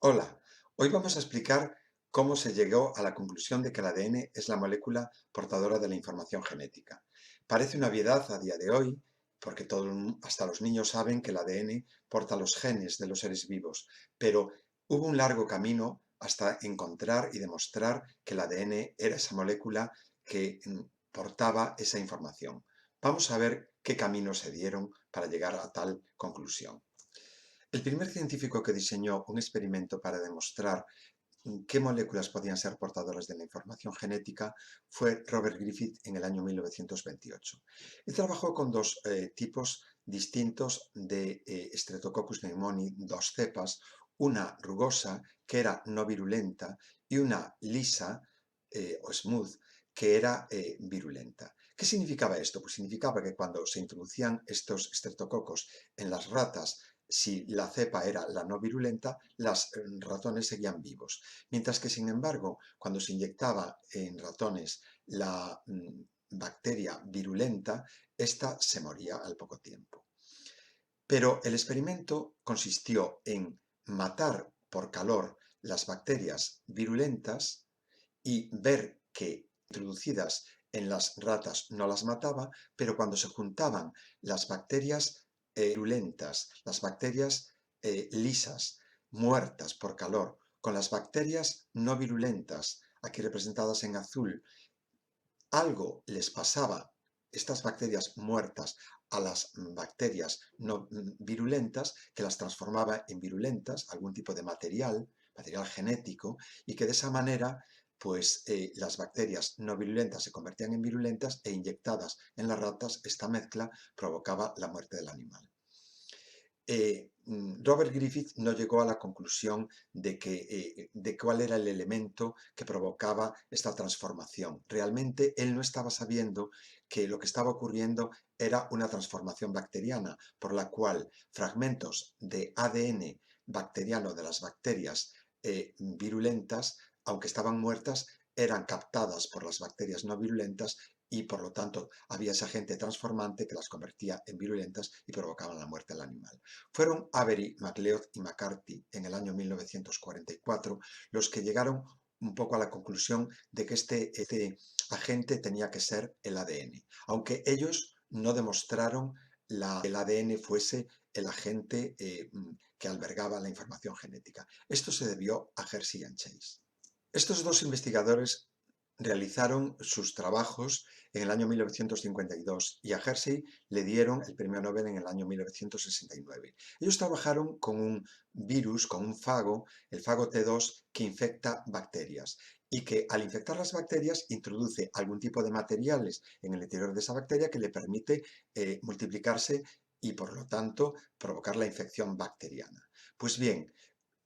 Hola, hoy vamos a explicar cómo se llegó a la conclusión de que el ADN es la molécula portadora de la información genética. Parece una obviedad a día de hoy, porque hasta los niños saben que el ADN porta los genes de los seres vivos, pero hubo un largo camino hasta encontrar y demostrar que el ADN era esa molécula que portaba esa información. Vamos a ver qué caminos se dieron para llegar a tal conclusión. El primer científico que diseñó un experimento para demostrar qué moléculas podían ser portadoras de la información genética fue Robert Griffith en el año 1928. Él trabajó con dos tipos distintos de Streptococcus pneumoniae, dos cepas, una rugosa, que era no virulenta, y una lisa o smooth, que era virulenta. ¿Qué significaba esto? Pues significaba que cuando se introducían estos estreptococos en las ratas, si la cepa era la no virulenta, los ratones seguían vivos. Mientras que, sin embargo, cuando se inyectaba en ratones la bacteria virulenta, esta se moría al poco tiempo. Pero el experimento consistió en matar por calor las bacterias virulentas y ver que introducidas en las ratas no las mataba, pero cuando se juntaban las bacterias virulentas, las bacterias lisas, muertas por calor, con las bacterias no virulentas, aquí representadas en azul, algo les pasaba, estas bacterias muertas, a las bacterias no virulentas, que las transformaba en virulentas, algún tipo de material genético, y que de esa manera pues las bacterias no virulentas se convertían en virulentas e inyectadas en las ratas, esta mezcla provocaba la muerte del animal. Robert Griffith no llegó a la conclusión de cuál era el elemento que provocaba esta transformación. Realmente él no estaba sabiendo que lo que estaba ocurriendo era una transformación bacteriana, por la cual fragmentos de ADN bacteriano de las bacterias virulentas, aunque estaban muertas, eran captadas por las bacterias no virulentas y por lo tanto había ese agente transformante que las convertía en virulentas y provocaban la muerte del animal. Fueron Avery, MacLeod y McCarthy en el año 1944 los que llegaron un poco a la conclusión de que este agente tenía que ser el ADN, aunque ellos no demostraron que el ADN fuese el agente que albergaba la información genética. Esto se debió a Hershey y Chase. Estos dos investigadores realizaron sus trabajos en el año 1952 y a Hershey le dieron el premio Nobel en el año 1969. Ellos trabajaron con un virus, con un fago, el fago T2, que infecta bacterias y que al infectar las bacterias introduce algún tipo de materiales en el interior de esa bacteria que le permite multiplicarse y por lo tanto provocar la infección bacteriana. Pues bien,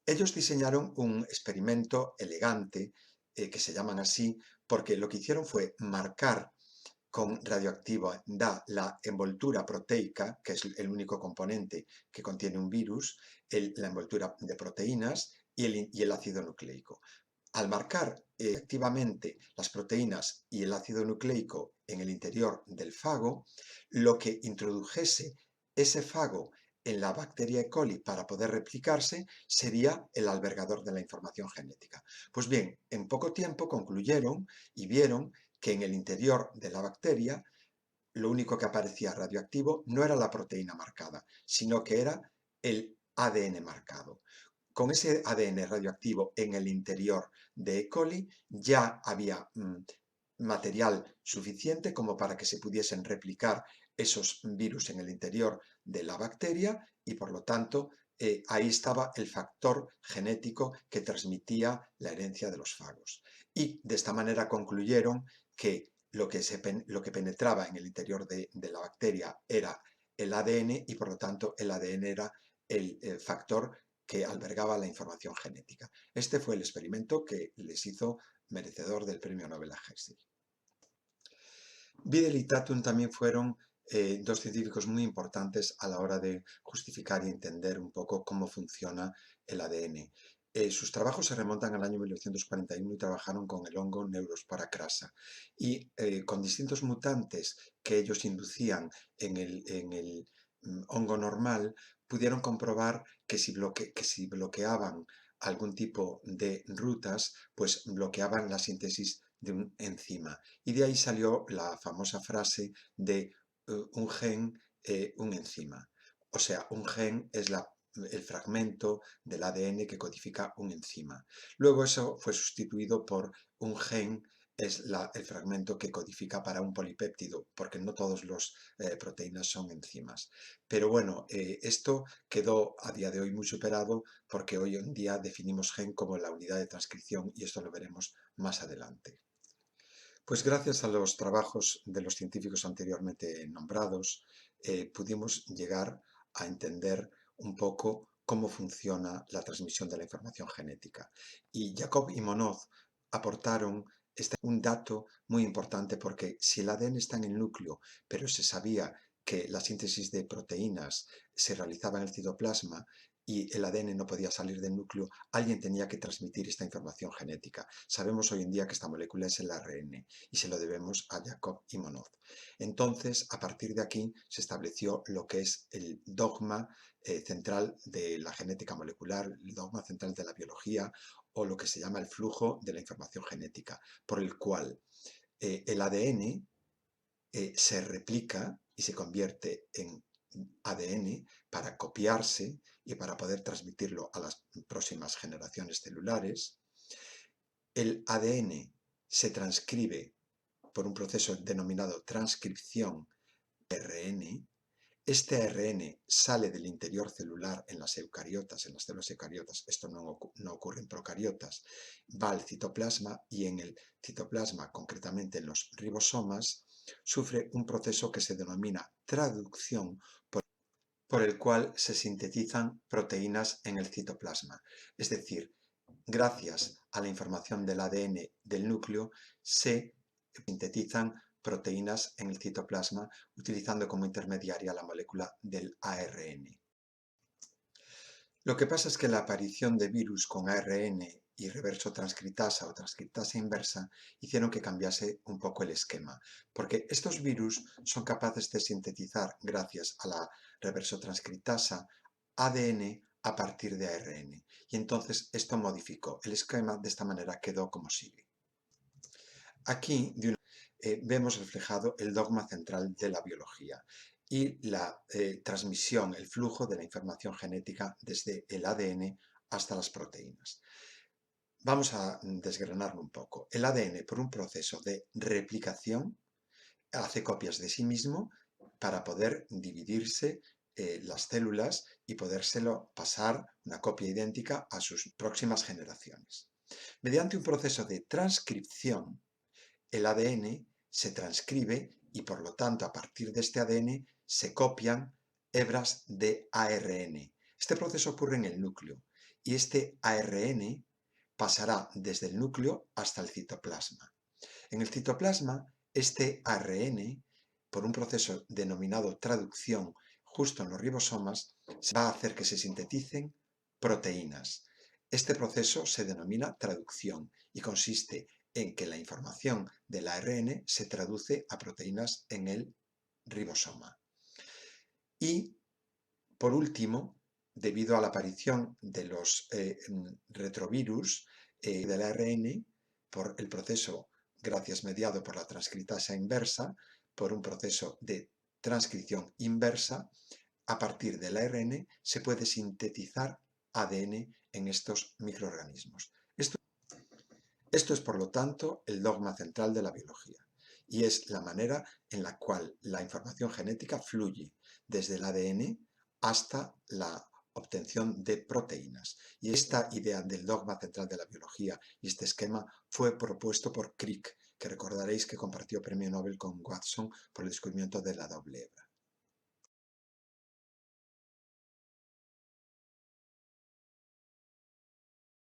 ellos diseñaron un experimento elegante, que se llaman así, porque lo que hicieron fue marcar con radioactividad la envoltura proteica, que es el único componente que contiene un virus, la envoltura de proteínas y el ácido nucleico. Al marcar activamente las proteínas y el ácido nucleico en el interior del fago, lo que introdujese ese fago en la bacteria E. coli para poder replicarse sería el albergador de la información genética. Pues bien, en poco tiempo concluyeron y vieron que en el interior de la bacteria lo único que aparecía radioactivo no era la proteína marcada, sino que era el ADN marcado. Con ese ADN radioactivo en el interior de E. coli ya había material suficiente como para que se pudiesen replicar esos virus en el interior de la bacteria y por lo tanto ahí estaba el factor genético que transmitía la herencia de los fagos. Y de esta manera concluyeron que lo que penetraba en el interior de la bacteria era el ADN y por lo tanto el ADN era el factor que albergaba la información genética. Este fue el experimento que les hizo merecedor del premio Nobel a Hershey. Biddle y Tatum también fueron dos científicos muy importantes a la hora de justificar y entender un poco cómo funciona el ADN. Sus trabajos se remontan al año 1941 y trabajaron con el hongo Neurospora crassa y con distintos mutantes que ellos inducían en el hongo normal, pudieron comprobar que si bloqueaban algún tipo de rutas, pues bloqueaban la síntesis de un enzima. Y de ahí salió la famosa frase de un gen, un enzima. O sea, un gen es el fragmento del ADN que codifica un enzima. Luego eso fue sustituido por un gen es el fragmento que codifica para un polipéptido, porque no todas las proteínas son enzimas. Pero bueno, esto quedó a día de hoy muy superado porque hoy en día definimos gen como la unidad de transcripción y esto lo veremos más adelante. Pues gracias a los trabajos de los científicos anteriormente nombrados, pudimos llegar a entender un poco cómo funciona la transmisión de la información genética. Y Jacob y Monod aportaron un dato muy importante porque si el ADN está en el núcleo, pero se sabía que la síntesis de proteínas se realizaba en el citoplasma y el ADN no podía salir del núcleo, alguien tenía que transmitir esta información genética. Sabemos hoy en día que esta molécula es el ARN y se lo debemos a Jacob y Monod. Entonces, a partir de aquí se estableció lo que es el dogma central de la genética molecular, el dogma central de la biología o lo que se llama el flujo de la información genética, por el cual el ADN se replica y se convierte en ADN para copiarse y para poder transmitirlo a las próximas generaciones celulares. El ADN se transcribe por un proceso denominado transcripción RN. Este ARN sale del interior celular en las eucariotas, en las células eucariotas, esto no ocurre en procariotas, va al citoplasma y en el citoplasma, concretamente en los ribosomas, sufre un proceso que se denomina traducción por el cual se sintetizan proteínas en el citoplasma. Es decir, gracias a la información del ADN del núcleo se sintetizan proteínas en el citoplasma utilizando como intermediaria la molécula del ARN. Lo que pasa es que la aparición de virus con ARN y reverso transcriptasa o transcriptasa inversa hicieron que cambiase un poco el esquema, porque estos virus son capaces de sintetizar, gracias a la reverso transcriptasa, ADN a partir de ARN. Y entonces esto modificó. El esquema de esta manera quedó como sigue. Aquí vemos reflejado el dogma central de la biología y la transmisión, el flujo de la información genética desde el ADN hasta las proteínas. Vamos a desgranarlo un poco. El ADN, por un proceso de replicación, hace copias de sí mismo para poder dividirse las células y podérselo pasar una copia idéntica a sus próximas generaciones. Mediante un proceso de transcripción, el ADN se transcribe y por lo tanto a partir de este ADN se copian hebras de ARN. Este proceso ocurre en el núcleo y este ARN pasará desde el núcleo hasta el citoplasma. En el citoplasma, este ARN, por un proceso denominado traducción justo en los ribosomas, va a hacer que se sinteticen proteínas. Este proceso se denomina traducción y consiste en que la información del ARN se traduce a proteínas en el ribosoma. Y, por último, debido a la aparición de los retrovirus del ARN, por el proceso, gracias mediado por la transcriptasa inversa, por un proceso de transcripción inversa, a partir del ARN se puede sintetizar ADN en estos microorganismos. Esto es, por lo tanto, el dogma central de la biología y es la manera en la cual la información genética fluye desde el ADN hasta la obtención de proteínas. Y esta idea del dogma central de la biología y este esquema fue propuesto por Crick, que recordaréis que compartió premio Nobel con Watson por el descubrimiento de la doble hebra.